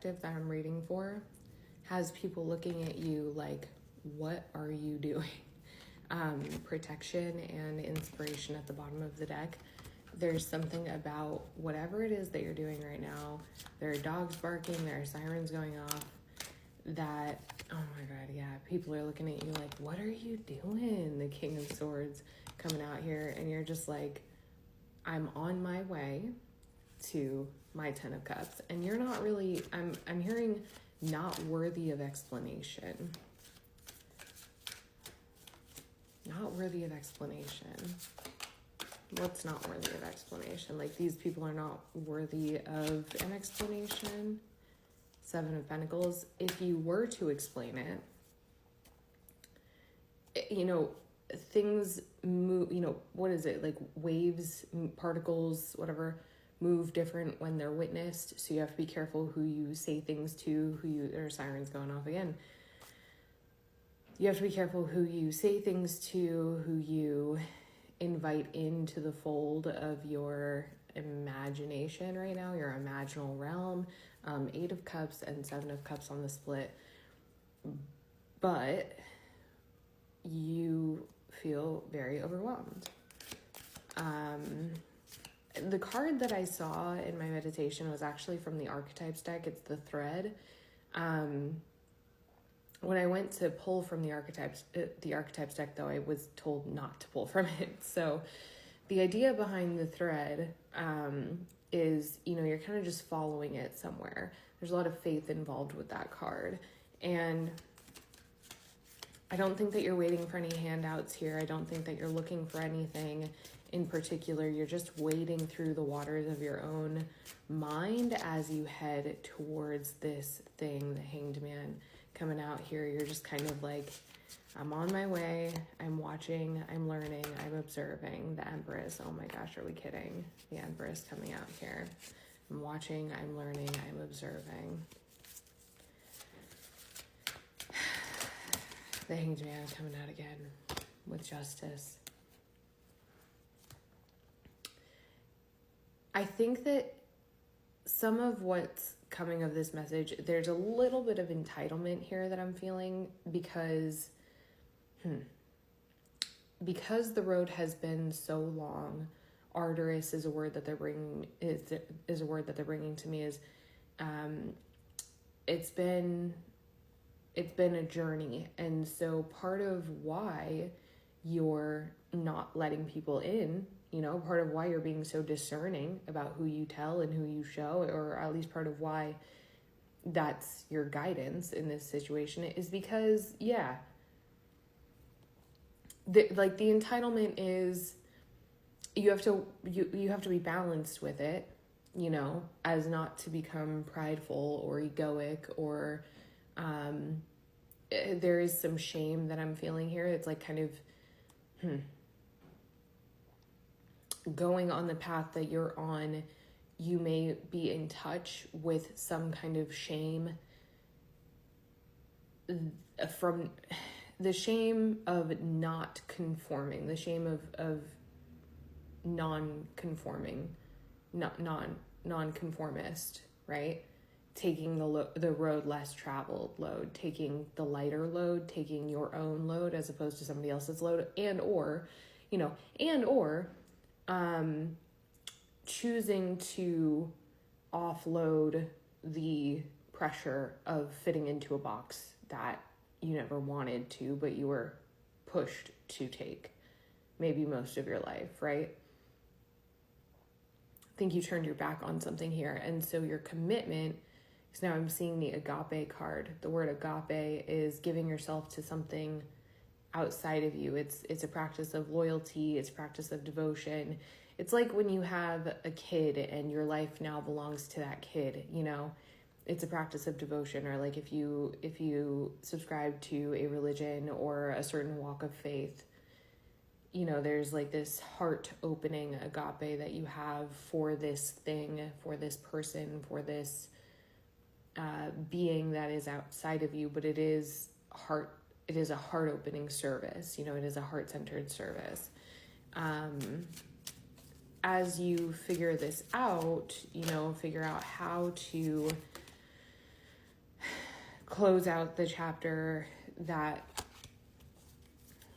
collective that I'm reading for has people looking at you like, what are you doing? Protection and inspiration at the bottom of the deck. There's something about whatever it is that you're doing right now. There are dogs barking, there are sirens going off, that, oh my God, yeah, people are looking at you like, what are you doing? The King of Swords coming out here, and you're just like, I'm on my way to my Ten of Cups. And you're not really, I'm hearing not worthy of explanation. Not worthy of explanation. What's not worthy of explanation? Like, these people are not worthy of an explanation. Seven of Pentacles. If you were to explain it, you know, things move, you know, what is it? Like waves, particles, whatever, move different when they're witnessed. So you have to be careful who you say things to, there are sirens going off again. You have to be careful who you say things to, who you invite into the fold of your imagination right now, your imaginal realm. 8 of Cups and 7 of Cups on the split. But you feel very overwhelmed. The card that I saw in my meditation was actually from the Archetypes deck. It's the Thread. When I went to pull from the Archetypes deck, though, I was told not to pull from it. So the idea behind the Thread is, you know, you're kind of just following it somewhere. There's a lot of faith involved with that card. And I don't think that you're waiting for any handouts here. I don't think that you're looking for anything in particular. You're just wading through the waters of your own mind as you head towards this thing, the Hanged Man coming out here. You're just kind of like, I'm on my way, I'm watching, I'm learning, I'm observing. The Empress, oh my gosh, are we kidding? The Empress coming out here. I'm watching, I'm learning, I'm observing. The Hanged Man coming out again with Justice. I think that some of what's coming of this message, there's a little bit of entitlement here that I'm feeling because the road has been so long. Arduous is a word that they're bringing, is a word that they're bringing to me. Is it's been a journey, and so part of why you're not letting people in, you know, part of why you're being so discerning about who you tell and who you show, or at least part of why that's your guidance in this situation, is because, yeah, the entitlement is, you have to be balanced with it, you know, as not to become prideful or egoic, or there is some shame that I'm feeling here. It's like kind of going on the path that you're on. You may be in touch with some kind of shame from the shame of not conforming, the shame of non-conforming, non-conformist, right? Taking the road less traveled load, taking the lighter load, taking your own load as opposed to somebody else's load, or choosing to offload the pressure of fitting into a box that you never wanted to, but you were pushed to take maybe most of your life, right? I think you turned your back on something here. And so your commitment, because now I'm seeing the agape card. The word agape is giving yourself to something outside of you. It's a practice of loyalty. It's a practice of devotion. It's like when you have a kid and your life now belongs to that kid, you know, it's a practice of devotion. Or like if you subscribe to a religion or a certain walk of faith, you know, there's like this heart opening agape that you have for this thing, for this person, for this being that is outside of you, but it is a heart opening service, you know, it is a heart-centered service. As you figure this out, you know, figure out how to close out the chapter that,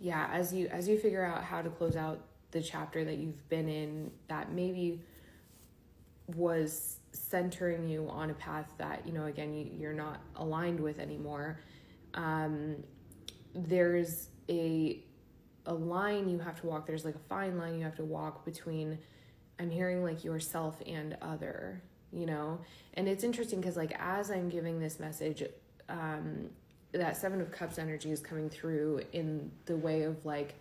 yeah, as you figure out how to close out the chapter that you've been in that maybe was centering you on a path that, you know, again, you're not aligned with anymore. There's a line you have to walk. There's like a fine line you have to walk between, I'm hearing like yourself and other, you know? And it's interesting because like, as I'm giving this message, that Seven of Cups energy is coming through in the way of like,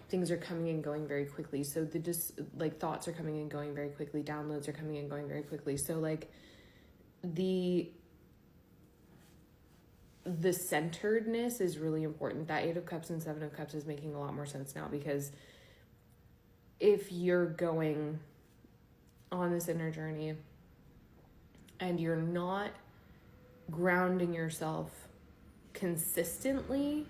things are coming and going very quickly. So like thoughts are coming and going very quickly. Downloads are coming and going very quickly. So like the centeredness is really important. That Eight of Cups and Seven of Cups is making a lot more sense now, because if you're going on this inner journey and you're not grounding yourself consistently,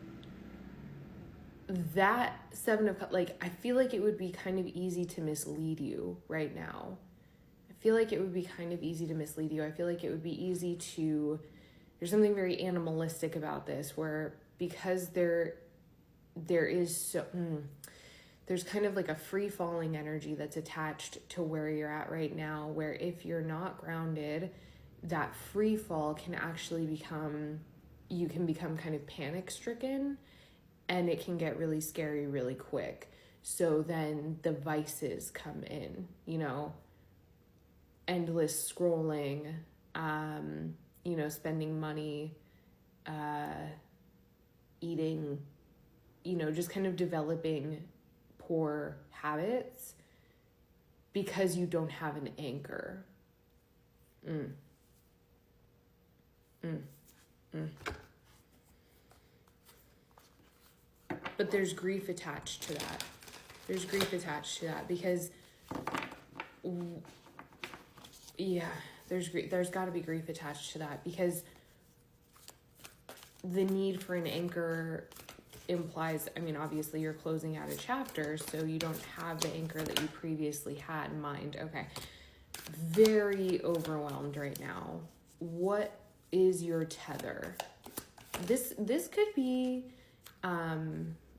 that Seven of Cups, like, I feel like it would be kind of easy to mislead you right now. I feel like it would be kind of easy to mislead you. I feel like it would be easy to, there's something very animalistic about this, where because there is so, there's kind of like a free falling energy that's attached to where you're at right now, where if you're not grounded, that free fall can actually become, you can become kind of panic stricken, and it can get really scary really quick. So then the vices come in, you know, endless scrolling, you know, spending money, eating, you know, just kind of developing poor habits because you don't have an anchor. But there's grief attached to that. There's grief attached to that because, yeah, there's got to be grief attached to that, because the need for an anchor implies, I mean, obviously you're closing out a chapter, so you don't have the anchor that you previously had in mind. Okay. Very overwhelmed right now. What is your tether? This could be,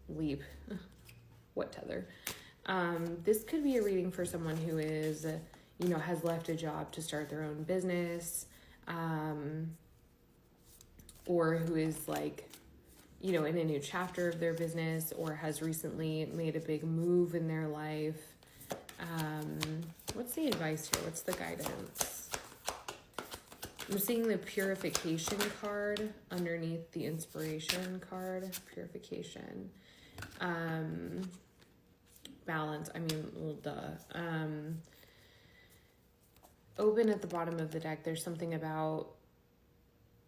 leap. What tether? This could be a reading for someone who is, you know, has left a job to start their own business, or who is like, you know, in a new chapter of their business, or has recently made a big move in their life. What's the advice here? What's the guidance? I'm seeing the purification card underneath the inspiration card. Purification. Balance. I mean, well, duh. Open at the bottom of the deck. There's something about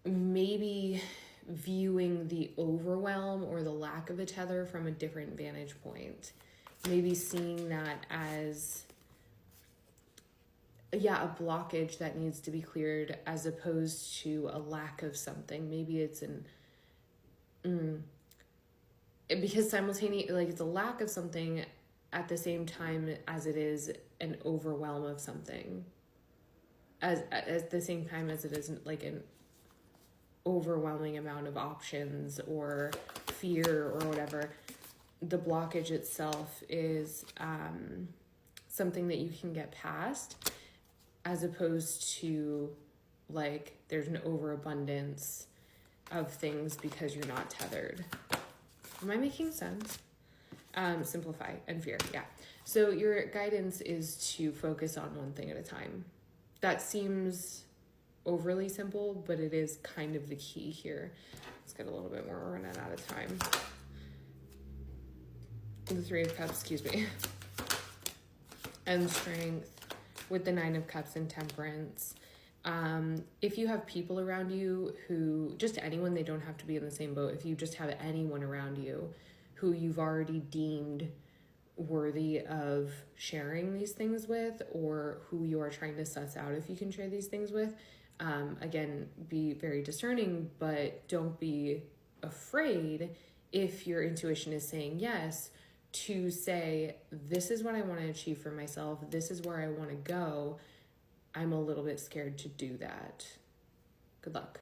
maybe viewing the overwhelm or the lack of a tether from a different vantage point. Maybe seeing that as, yeah, a blockage that needs to be cleared as opposed to a lack of something. Maybe it's because simultaneously, like, it's a lack of something at the same time as it is an overwhelm of something. At the same time as it is like an overwhelming amount of options or fear or whatever. The blockage itself is something that you can get past, as opposed to like there's an overabundance of things because you're not tethered. Am I making sense? Simplify and fear. Yeah. So your guidance is to focus on one thing at a time. That seems overly simple, but it is kind of the key here. Let's get a little bit more. We're running out of time. The Three of Cups, excuse me. And Strength with the Nine of Cups and Temperance. If you have people around you who, just anyone, they don't have to be in the same boat. If you just have anyone around you who you've already deemed worthy of sharing these things with, or who you are trying to suss out if you can share these things with, again, be very discerning, but don't be afraid if your intuition is saying yes, to say, this is what I want to achieve for myself. This is where I want to go. I'm a little bit scared to do that. Good luck.